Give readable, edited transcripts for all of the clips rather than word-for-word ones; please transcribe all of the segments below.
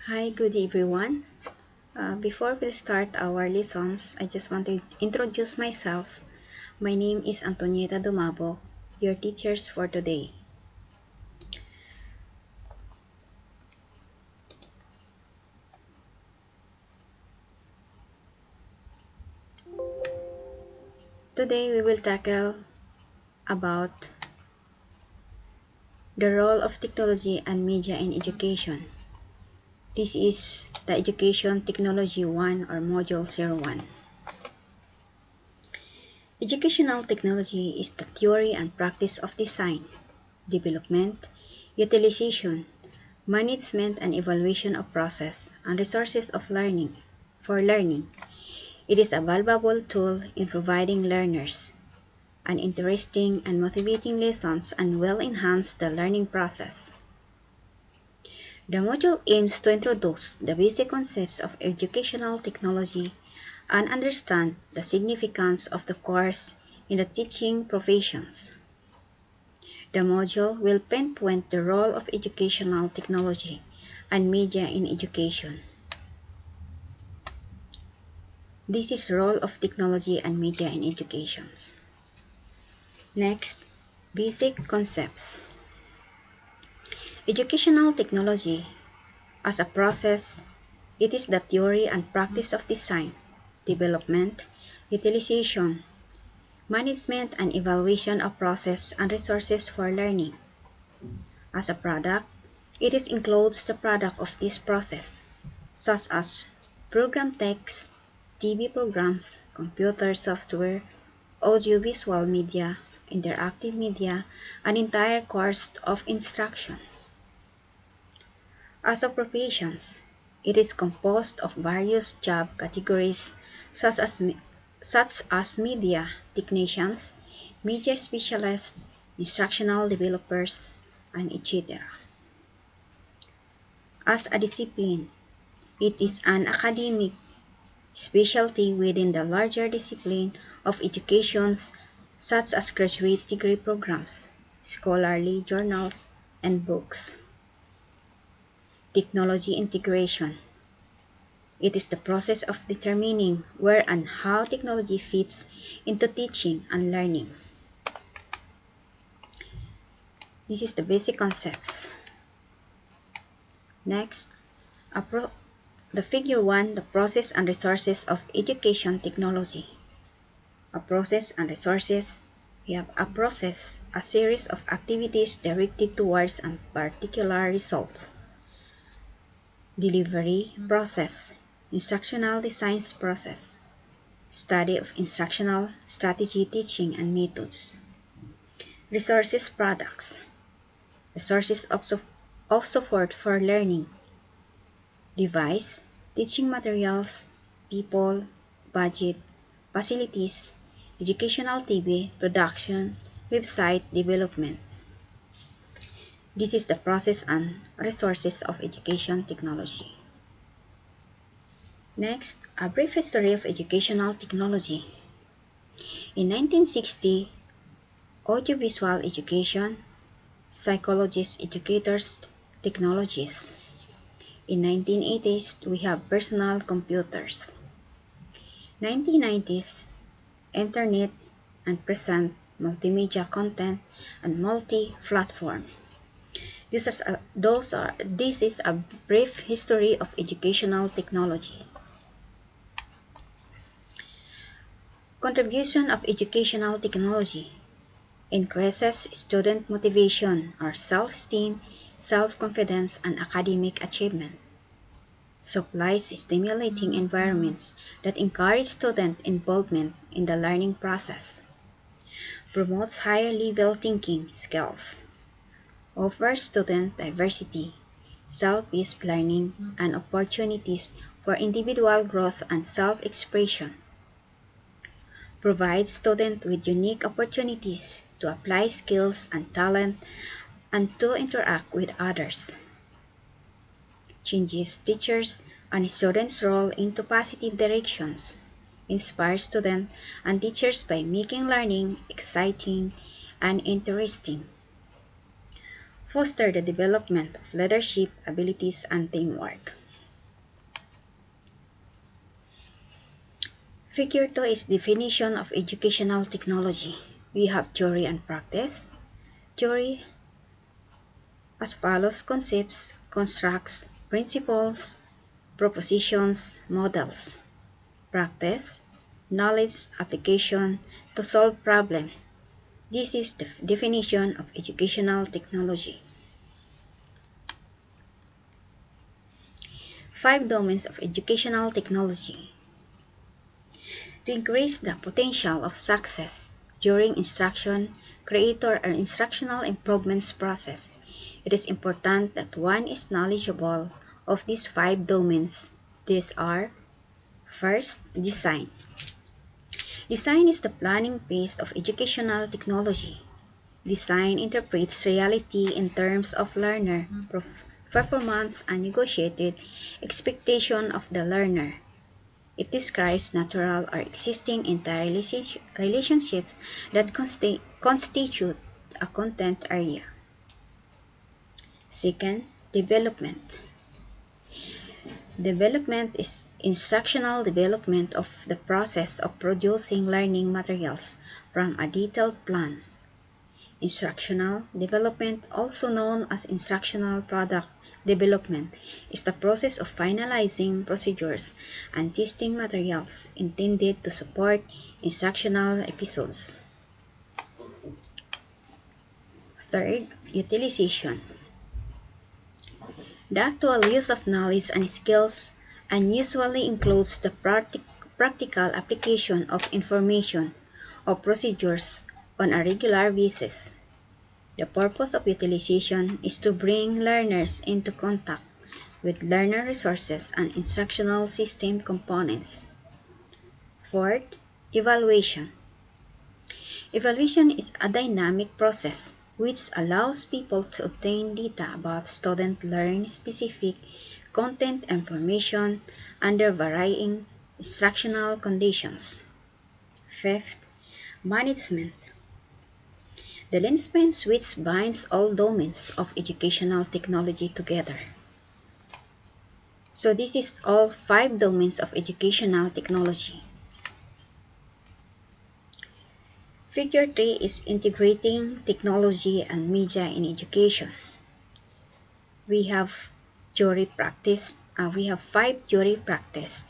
Hi, good everyone. Before we start our lessons, I just want to introduce myself. My name is Antonieta Dumabo, your teachers for today. Today we will tackle about the role of technology and media in education. This is the Education Technology 1 or Module 01. Educational technology is the theory and practice of design, development, utilization, management and evaluation of process and resources of learning. For learning, it is a valuable tool in providing learners an interesting and motivating lessons and will enhance the learning process. The module aims to introduce the basic concepts of educational technology and understand the significance of the course in the teaching professions. The module will pinpoint the role of educational technology and media in education. This is role of technology and media in education. Next, basic concepts. Educational technology as a process, it is the theory and practice of design, development, utilization, management and evaluation of process and resources for learning. As a product, it includes the product of this process, such as program text, TV programs, computer software, audiovisual media, interactive media, an entire course of instructions. As of professions, it is composed of various job categories such as media technicians, media specialists, instructional developers, and etc. As a discipline, it is an academic specialty within the larger discipline of educations such as graduate degree programs, scholarly journals, and books. Technology integration. It is the process of determining where and how technology fits into teaching and learning. This is the basic concepts. Next, the figure 1, the process and resources of education technology. A process and resources. We have a process, a series of activities directed towards a particular result. Delivery process, instructional designs process, study of instructional strategy, teaching, and methods. Resources products, resources of support for learning, device, teaching materials, people, budget, facilities, educational TV, production, website development. This is the process and resources of education technology. Next, a brief history of educational technology. In 1960, audiovisual education, psychologists, educators, technologies. In 1980s, we have personal computers. 1990s, internet and present multimedia content and multi-platform. This is a brief history of educational technology. Contribution of educational technology increases student motivation or self-esteem, self-confidence, and academic achievement. Supplies stimulating environments that encourage student involvement in the learning process. Promotes higher level thinking skills. Offers student diversity, self-paced learning, and opportunities for individual growth and self-expression. Provides students with unique opportunities to apply skills and talent and to interact with others. Changes teachers and students' role into positive directions. Inspires students and teachers by making learning exciting and interesting. Foster the development of leadership abilities and teamwork. Figure 2 is definition of educational technology. We have theory and practice. Theory as follows: concepts, constructs, principles, propositions, models. Practice, knowledge application to solve problem. This is the definition of educational technology. 5 domains of educational technology. To increase the potential of success during instruction, creator or instructional improvements process, it is important that one is knowledgeable of these 5 domains. These are: first, design. Design is the planning phase of educational technology. Design interprets reality in terms of learner performance and negotiated expectation of the learner. It describes natural or existing interrelationships that constitute a content area. Second, development. Development is instructional development of the process of producing learning materials from a detailed plan. Instructional development, also known as instructional product development, is the process of finalizing procedures and testing materials intended to support instructional episodes. Third, utilization. The actual use of knowledge and skills and usually includes the practical application of information or procedures on a regular basis. The purpose of utilization is to bring learners into contact with learner resources and instructional system components. Fourth, evaluation. Evaluation is a dynamic process which allows people to obtain data about student learn specific content information under varying instructional conditions. Fifth, management. The linchpin which binds all domains of educational technology together. So this is all 5 domains of educational technology. Figure 3 is integrating technology and media in education. We have theory practice. We have 5 theory practice.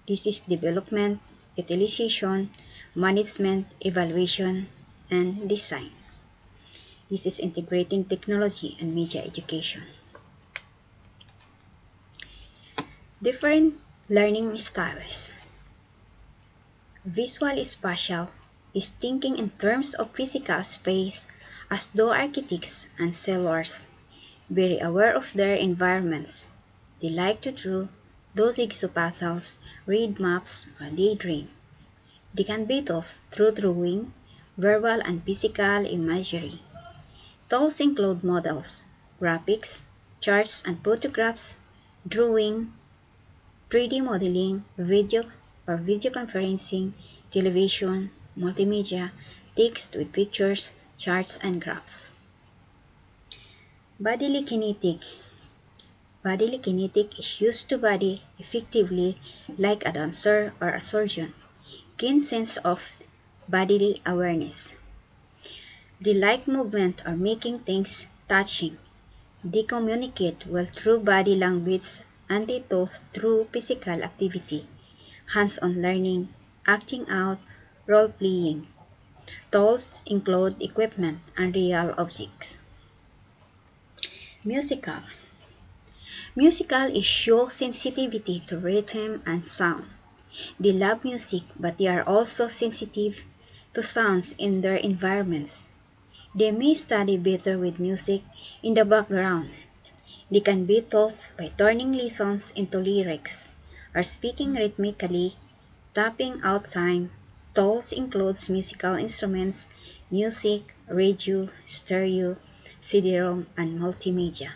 This is development, utilization, management, evaluation, and design. This is integrating technology and media education. Different learning styles. Visual spatial is thinking in terms of physical space as though architects and sailors, very aware of their environments. They like to draw, do jigsaw puzzles, read maps, or daydream. They can be taught through drawing, verbal and physical imagery. Tools include models, graphics, charts and photographs, drawing, 3D modeling, video conferencing, television, multimedia, text with pictures, charts, and graphs. Bodily kinetic. Bodily kinetic is used to body effectively like a dancer or a surgeon. Keen sense of bodily awareness. They like movement or making things touching. They communicate well through body language and they taught through physical activity, hands-on learning, acting out, role-playing. Tools include equipment and real objects. Musical. Musical is show sensitivity to rhythm and sound. They love music, but they are also sensitive to sounds in their environments. They may study better with music in the background. They can be taught by turning lessons into lyrics or speaking rhythmically, tapping out time. Tools includes musical instruments, music, radio, stereo, CD-ROM, and multimedia.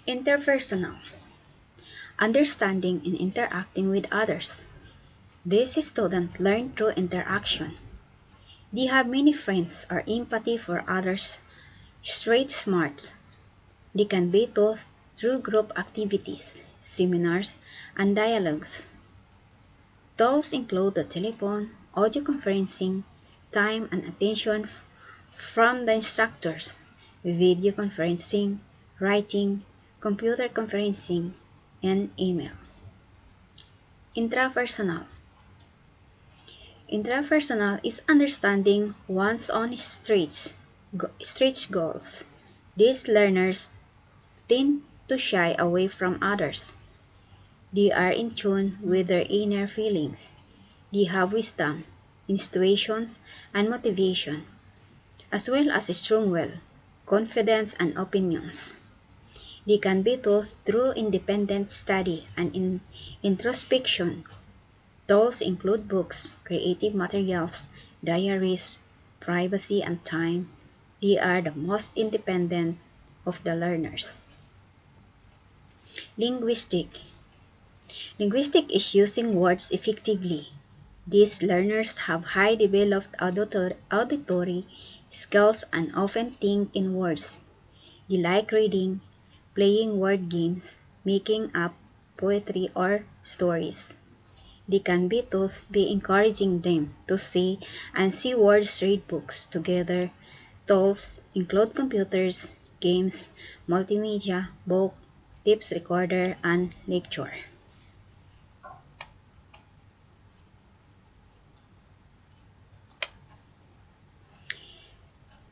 Interpersonal. Understanding and interacting with others. These students learn through interaction. They have many friends or empathy for others. Straight smarts. They can be taught through group activities, seminars, and dialogues. Tools include the telephone, audio conferencing, time and attention from the instructors, video conferencing, writing, computer conferencing, and email. Intrapersonal. Intrapersonal is understanding one's own stretch goals. These learners tend to shy away from others. They are in tune with their inner feelings. They have wisdom, intuitions, and motivation, as well as a strong will, confidence, and opinions. They can be taught through independent study and introspection. Tools include books, creative materials, diaries, privacy, and time. They are the most independent of the learners. Linguistic. Linguistic is using words effectively. These learners have high developed auditory skills and often think in words. They like reading, playing word games, making up poetry or stories. They can be taught by encouraging them to say and see words, read books together. Tools include computers, games, multimedia, book, tips recorder, and lecture.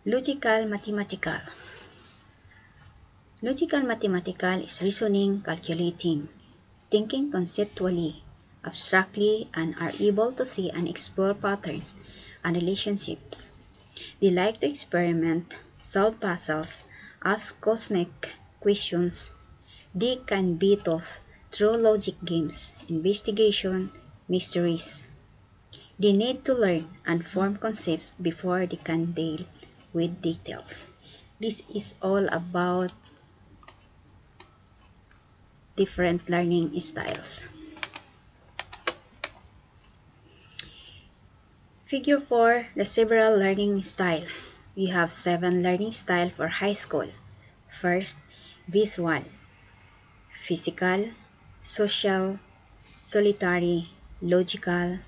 Logical mathematical. Logical mathematical is reasoning, calculating, thinking conceptually, abstractly, and are able to see and explore patterns and relationships. They like to experiment, solve puzzles, ask cosmic questions. They can be taught through logic games, investigation, mysteries. They need to learn and form concepts before they can deal with details. This is all about different learning styles. Figure 4, the several learning style. We have 7 learning style for high school. First, visual, physical, social, solitary, logical,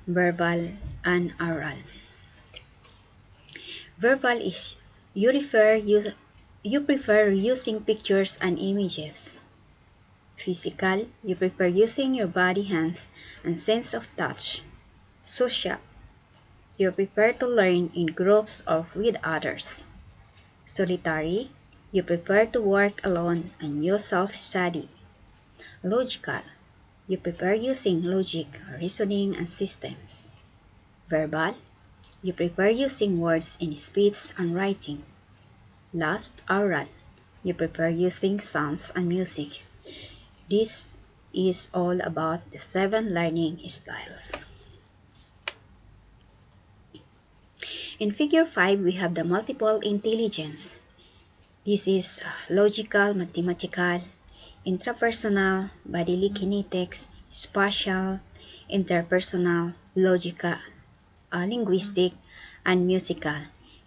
verbal, and oral. Verbal is you prefer using pictures and images. Physical, you prefer using your body, hands, and sense of touch. Social, you prefer to learn in groups or with others. Solitary, you prefer to work alone and use self-study. Logical, you prefer using logic, reasoning, and systems. Verbal, you prefer using words in speech and writing. Last, oral, you prefer using sounds and music. This is all about the 7 learning styles. In figure 5, we have the multiple intelligence. This is logical, mathematical, intrapersonal, bodily kinetics, spatial, interpersonal, logical, linguistic, and musical.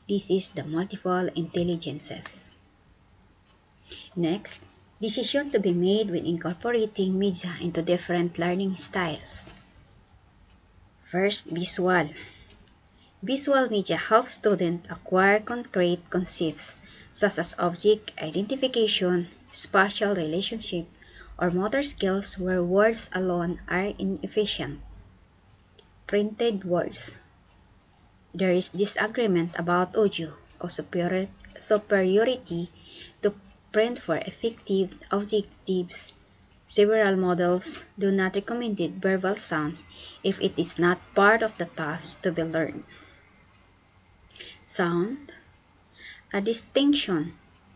This is the multiple intelligences. Next, decision to be made when incorporating media into different learning styles. First, visual. Visual media helps students acquire concrete concepts such as object identification, spatial relationship, or motor skills where words alone are inefficient. Printed words. There is disagreement about audio or superiority to print for effective objectives. Several models do not recommend verbal sounds if it is not part of the task to be learned. Sound. A distinction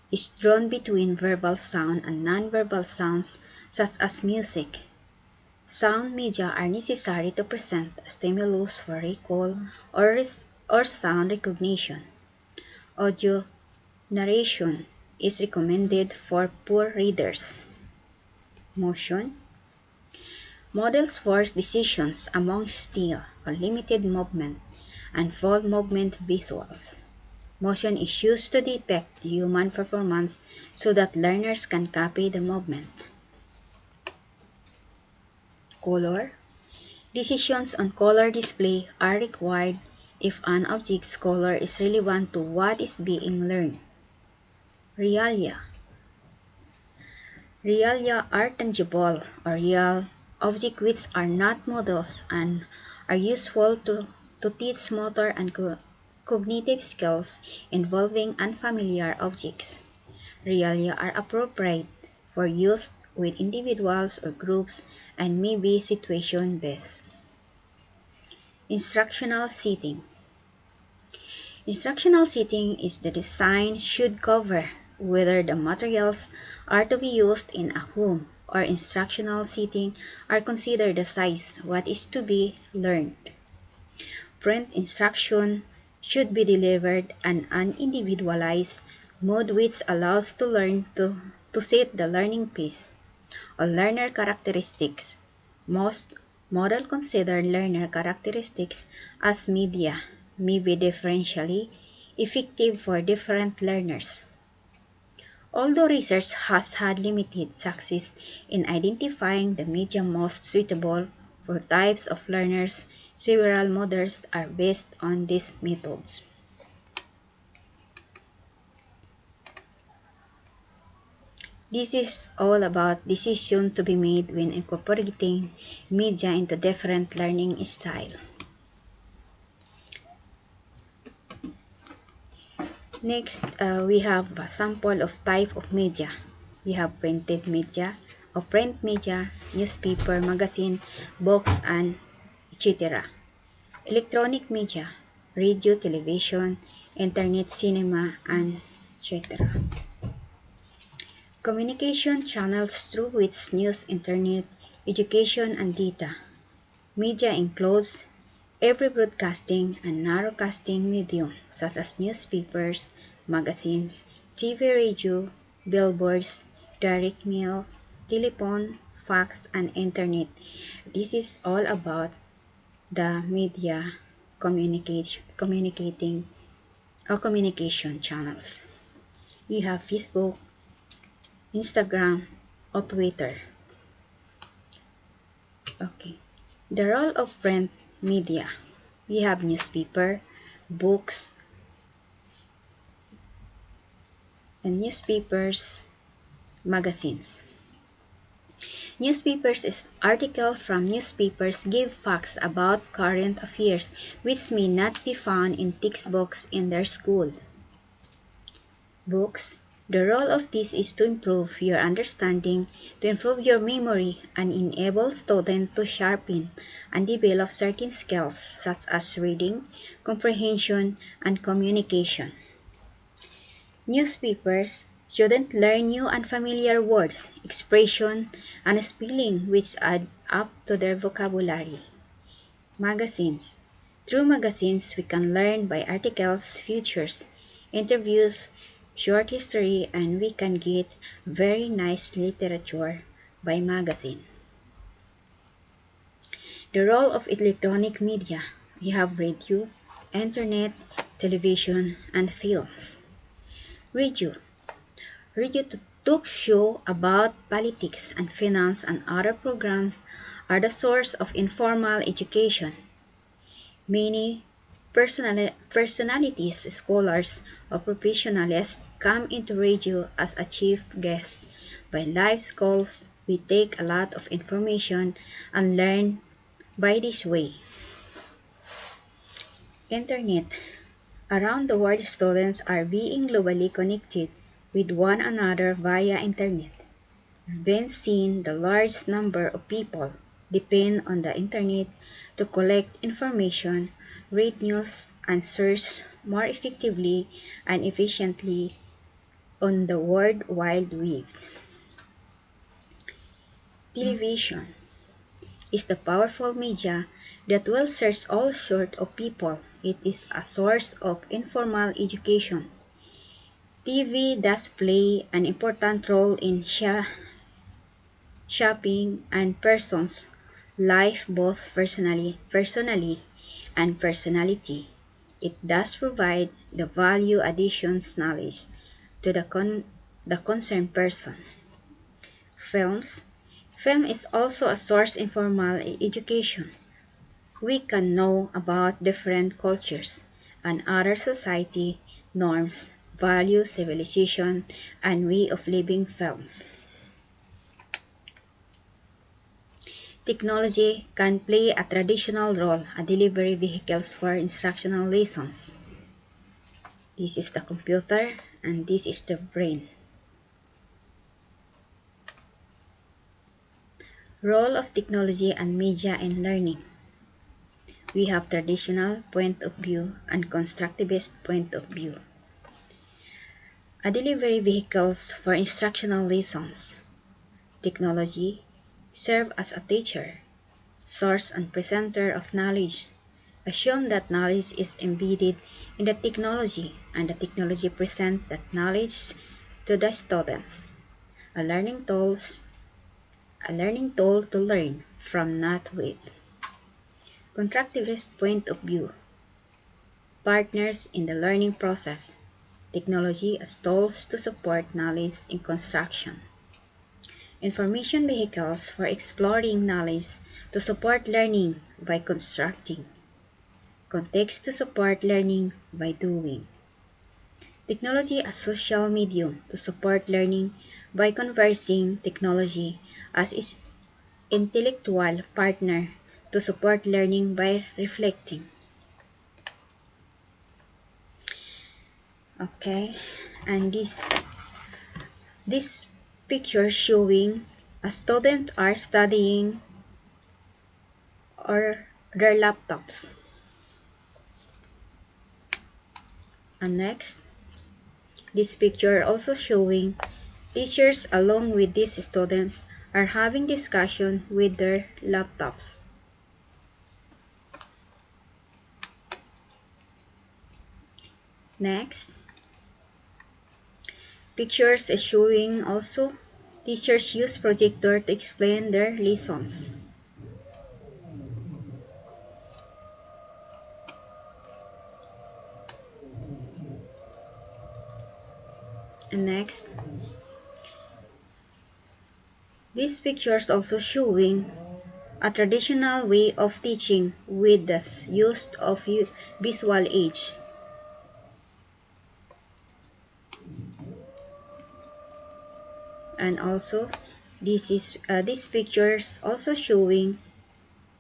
is drawn between verbal sound and nonverbal sounds such as music. Sound media are necessary to present a stimulus for recall or sound recognition. Audio narration is recommended for poor readers. Motion. Models force decisions among still or limited movement and full movement visuals. Motion is used to depict human performance so that learners can copy the movement. Color. Decisions on color display are required if an object's color is relevant to what is being learned. Realia. Realia are tangible or real objects which are not models and are useful to teach motor and cognitive skills involving unfamiliar objects. Realia are appropriate for use with individuals or groups and may be situation-based. Instructional setting. Instructional setting is the design should cover whether the materials are to be used in a home or instructional setting are considered the size what is to be learned. Print instruction should be delivered in an individualized mode which allows to learn to set the learning pace or learner characteristics. Most model consider learner characteristics as media may be differentially effective for different learners. Although research has had limited success in identifying the media most suitable for types of learners, several models are based on these methods. This is all about decisions to be made when incorporating media into different learning styles. Next, we have a sample of type of media. We have printed media, or print media, newspaper, magazine, books, and etc. Electronic media, radio, television, internet, cinema, and etc. Communication channels through which news, internet, education, and data. Media includes every broadcasting and narrowcasting medium such as newspapers, magazines, TV, radio, billboards, direct mail, telephone, fax, and internet. This is all about the media communicating or communication channels. We have Facebook, Instagram, or Twitter. Okay. The role of print media. We have newspaper, books, and newspapers, magazines. Newspapers is article from newspapers give facts about current affairs which may not be found in textbooks in their schools. Books. The role of this is to improve your understanding, to improve your memory, and enable students to sharpen and develop certain skills such as reading, comprehension, and communication. Newspapers. Students learn new unfamiliar words, expression, and spelling which add up to their vocabulary. Magazines. Through magazines, we can learn by articles, features, interviews, short history, and we can get very nice literature by magazine. The role of electronic media. We have radio, internet, television, and films. Radio. Radio talk show about politics and finance and other programs are the source of informal education. Many personalities, scholars, or professionals come into radio as a chief guest. By live calls, we take a lot of information and learn by this way. Internet. Around the world, students are being globally connected with one another via internet. We've been seeing the large number of people depend on the internet to collect information, read news, and search more effectively and efficiently on the World Wide Web. Television is the powerful media that will search all sorts of people. It is a source of informal education. TV does play an important role in shopping and persons' life both personally and personality. It does provide the value additions knowledge to the concerned person. Films. Film is also a source in formal education. We can know about different cultures and other society norms, values, civilization, and way of living films. Technology can play a traditional role as delivery vehicles for instructional lessons. This is the computer and this is the brain. Role of technology and media in learning. We have traditional point of view and constructivist point of view. A delivery vehicles for instructional lessons. Technology serve as a teacher, source and presenter of knowledge. Assume that knowledge is embedded in the technology and the technology present that knowledge to the students. A learning tool to learn from, not with. Constructivist point of view. Partners in the learning process. Technology as tools to support knowledge in construction. Information vehicles for exploring knowledge to support learning by constructing. Context to support learning by doing. Technology as social medium to support learning by conversing. Technology as its intellectual partner to support learning by reflecting. Okay, and this picture showing a student are studying or their laptops. And next, this picture also showing teachers along with these students are having discussion with their laptops. Next, pictures is showing also teachers use projector to explain their lessons. And next, these pictures also showing a traditional way of teaching with the use of visual aids. And also, these pictures also showing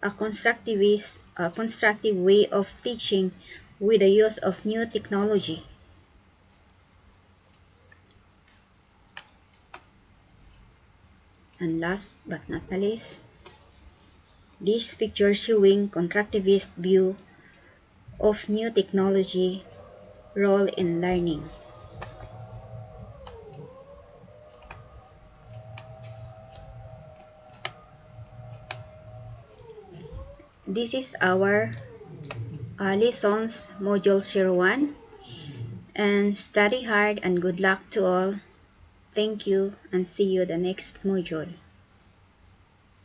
a constructive way of teaching with the use of new technology. And last but not the least, this picture showing constructivist view of new technology role in learning. This is our lessons module 01, and study hard and good luck to all. Thank you and see you the next module.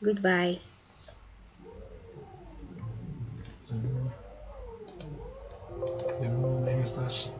Goodbye. De nuevo me gustas.